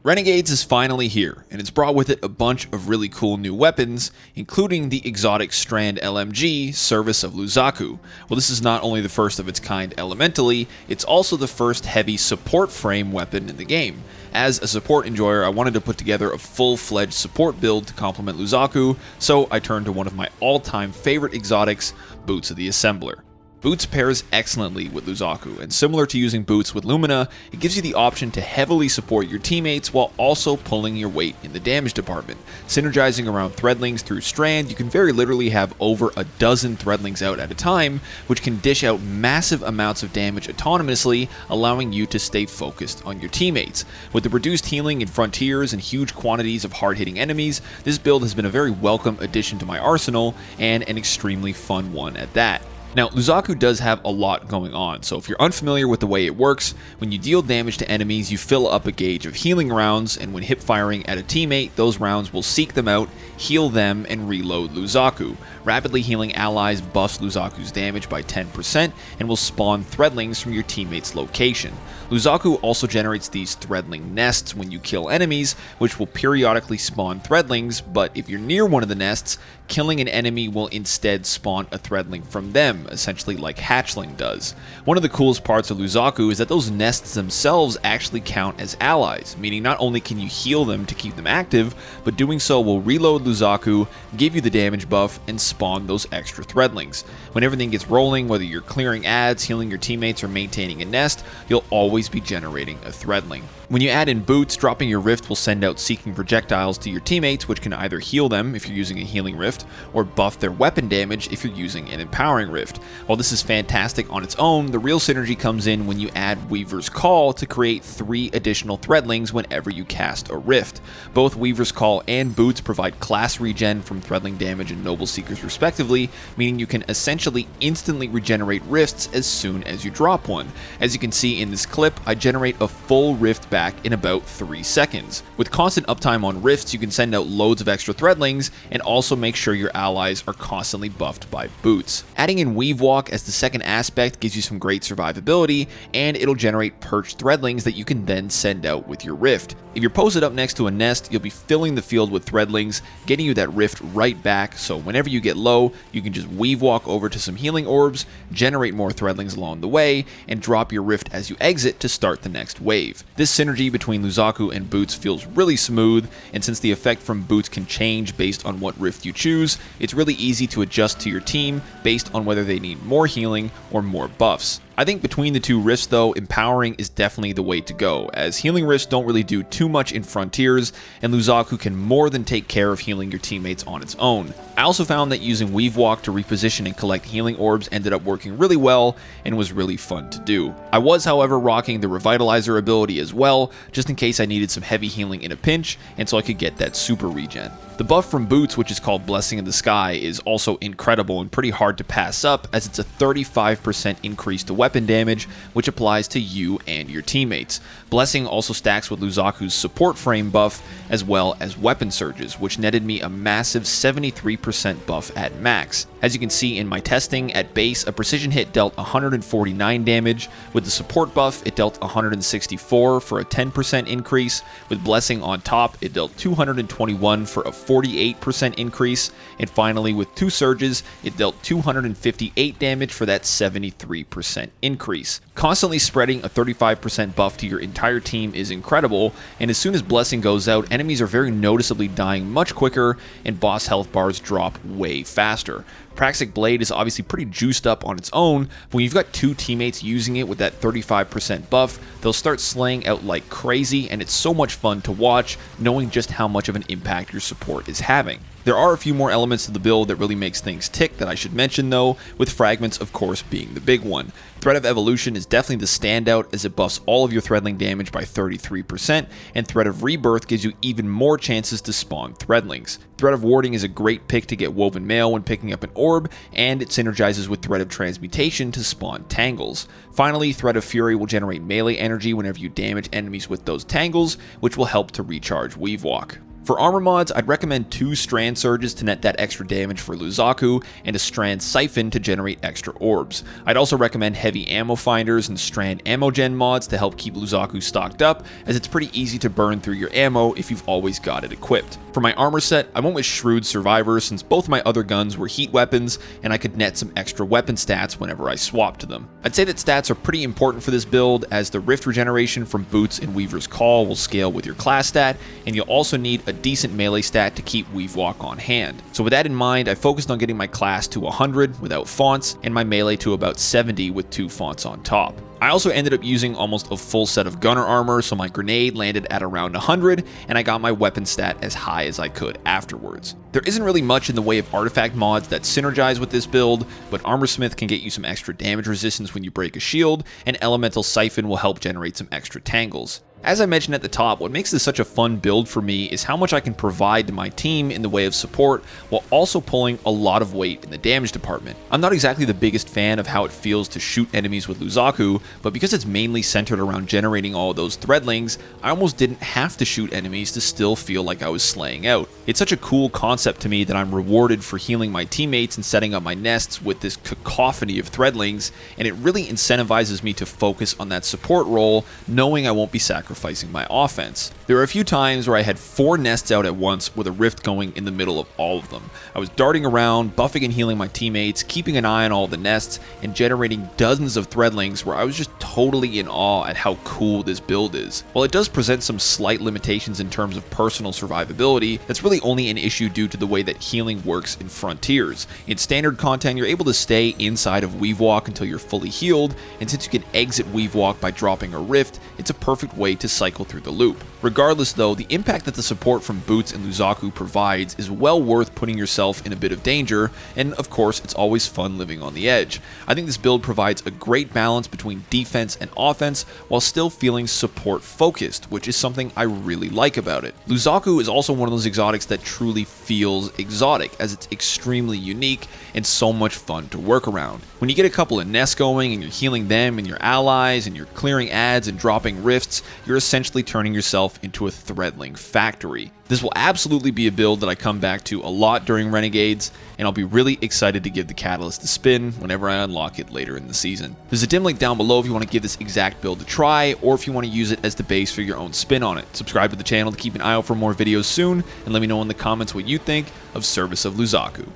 Renegades is finally here, and it's brought with it a bunch of really cool new weapons, including the Exotic Strand LMG, service of Luzaku. Well, this is not only the first of its kind elementally, it's also the first heavy support frame weapon in the game. As a support enjoyer, I wanted to put together a full-fledged support build to complement Luzaku, so I turned to one of my all-time favorite exotics, Boots of the Assembler. Boots pairs excellently with Luzaku, and similar to using Boots with Lumina, it gives you the option to heavily support your teammates while also pulling your weight in the damage department. Synergizing around Threadlings through Strand, you can very literally have over a dozen Threadlings out at a time, which can dish out massive amounts of damage autonomously, allowing you to stay focused on your teammates. With the reduced healing in Frontiers and huge quantities of hard-hitting enemies, this build has been a very welcome addition to my arsenal, and an extremely fun one at that. Now, Luzaku does have a lot going on, so if you're unfamiliar with the way it works, when you deal damage to enemies, you fill up a gauge of healing rounds, and when hip firing at a teammate, those rounds will seek them out, heal them, and reload Luzaku. Rapidly healing allies buffs Luzaku's damage by 10% and will spawn Threadlings from your teammate's location. Luzaku also generates these Threadling nests when you kill enemies, which will periodically spawn Threadlings, but if you're near one of the nests, killing an enemy will instead spawn a Threadling from them, essentially like Hatchling does. One of the coolest parts of Luzaku is that those nests themselves actually count as allies, meaning not only can you heal them to keep them active, but doing so will reload Luzaku, give you the damage buff, and spawn those extra Threadlings. When everything gets rolling, whether you're clearing ads, healing your teammates, or maintaining a nest, you'll always be generating a Threadling. When you add in Boots, dropping your Rift will send out seeking projectiles to your teammates, which can either heal them if you're using a healing Rift, or buff their weapon damage if you're using an empowering Rift. While this is fantastic on its own, the real synergy comes in when you add Weaver's Call to create 3 additional Threadlings whenever you cast a Rift. Both Weaver's Call and Boots provide class regen from Threadling damage and Noble Seekers respectively, meaning you can essentially instantly regenerate Rifts as soon as you drop one. As you can see in this clip, I generate a full Rift back in about 3 seconds. With constant uptime on Rifts, you can send out loads of extra Threadlings and also make sure your allies are constantly buffed by Boots. Adding in Weave Walk as the second aspect gives you some great survivability, and it'll generate perched Threadlings that you can then send out with your Rift. If you're posted up next to a nest, you'll be filling the field with Threadlings, getting you that Rift right back, so whenever you get low, you can just Weave Walk over to some healing orbs, generate more Threadlings along the way, and drop your Rift as you exit to start the next wave. This synergy between Luzaku and Boots feels really smooth, and since the effect from Boots can change based on what Rift you choose, it's really easy to adjust to your team based on whether they need more healing or more buffs. I think between the two Rifts though, empowering is definitely the way to go, as healing Rifts don't really do too much in Frontiers, and Luzaku can more than take care of healing your teammates on its own. I also found that using Weave Walk to reposition and collect healing orbs ended up working really well and was really fun to do. I was, however, rocking the Revitalizer ability as well, just in case I needed some heavy healing in a pinch, and so I could get that super regen. The buff from Boots, which is called Blessing of the Sky, is also incredible and pretty hard to pass up, as it's a 35% increase to weapon damage, which applies to you and your teammates. Blessing also stacks with Luzaku's support frame buff, as well as weapon surges, which netted me a massive 73% buff at max. As you can see in my testing, at base, a precision hit dealt 149 damage. With the support buff, it dealt 164 for a 10% increase. With Blessing on top, it dealt 221 for a 48% increase. And finally, with 2 surges, it dealt 258 damage for that 73% increase. Constantly spreading a 35% buff to your entire team is incredible, and as soon as Blessing goes out, enemies are very noticeably dying much quicker, and boss health bars drop way faster. Praxic Blade is obviously pretty juiced up on its own, but when you've got 2 teammates using it with that 35% buff, they'll start slaying out like crazy, and it's so much fun to watch, knowing just how much of an impact your support is having. There are a few more elements to the build that really makes things tick that I should mention though, with Fragments of course being the big one. Thread of Evolution is definitely the standout, as it buffs all of your Threadling damage by 33%, and Thread of Rebirth gives you even more chances to spawn Threadlings. Thread of Warding is a great pick to get Woven Mail when picking up an orb, and it synergizes with Thread of Transmutation to spawn Tangles. Finally, Thread of Fury will generate melee energy whenever you damage enemies with those Tangles, which will help to recharge Weave Walk. For armor mods, I'd recommend 2 Strand Surges to net that extra damage for Luzaku, and a Strand Siphon to generate extra orbs. I'd also recommend heavy ammo finders and Strand ammo gen mods to help keep Luzaku stocked up, as it's pretty easy to burn through your ammo if you've always got it equipped. For my armor set, I went with Shrewd Survivor since both my other guns were heat weapons, and I could net some extra weapon stats whenever I swapped to them. I'd say that stats are pretty important for this build, as the Rift regeneration from Boots and Weaver's Call will scale with your class stat, and you'll also need a decent melee stat to keep Weave Walk on hand. So with that in mind, I focused on getting my class to 100 without fonts, and my melee to about 70 with 2 fonts on top. I also ended up using almost a full set of gunner armor, so my grenade landed at around 100, and I got my weapon stat as high as I could afterwards. There isn't really much in the way of artifact mods that synergize with this build, but Armorsmith can get you some extra damage resistance when you break a shield, and Elemental Siphon will help generate some extra tangles. As I mentioned at the top, what makes this such a fun build for me is how much I can provide to my team in the way of support, while also pulling a lot of weight in the damage department. I'm not exactly the biggest fan of how it feels to shoot enemies with Luzaku, but because it's mainly centered around generating all of those threadlings, I almost didn't have to shoot enemies to still feel like I was slaying out. It's such a cool concept to me that I'm rewarded for healing my teammates and setting up my nests with this cacophony of threadlings, and it really incentivizes me to focus on that support role, knowing I won't be sacrificing my offense. There are a few times where I had 4 nests out at once with a rift going in the middle of all of them. I was darting around, buffing and healing my teammates, keeping an eye on all the nests, and generating dozens of threadlings where I was just totally in awe at how cool this build is. While it does present some slight limitations in terms of personal survivability, that's really only an issue due to the way that healing works in Frontiers. In standard content, you're able to stay inside of Weave Walk until you're fully healed, and since you can exit Weave Walk by dropping a rift, it's a perfect way to cycle through the loop. Regardless though, the impact that the support from Boots and Luzaku provides is well worth putting yourself in a bit of danger, and of course it's always fun living on the edge. I think this build provides a great balance between defense and offense while still feeling support focused, which is something I really like about it. Luzaku is also one of those exotics that truly feels exotic, as it's extremely unique and so much fun to work around. When you get a couple of nests going and you're healing them and your allies and you're clearing adds and dropping rifts, you're essentially turning yourself into a threadling factory. This will absolutely be a build that I come back to a lot during Renegades, and I'll be really excited to give the Catalyst a spin whenever I unlock it later in the season. There's a dim link down below if you want to give this exact build a try, or if you want to use it as the base for your own spin on it. Subscribe to the channel to keep an eye out for more videos soon, and let me know in the comments what you think of Service of Luzaku.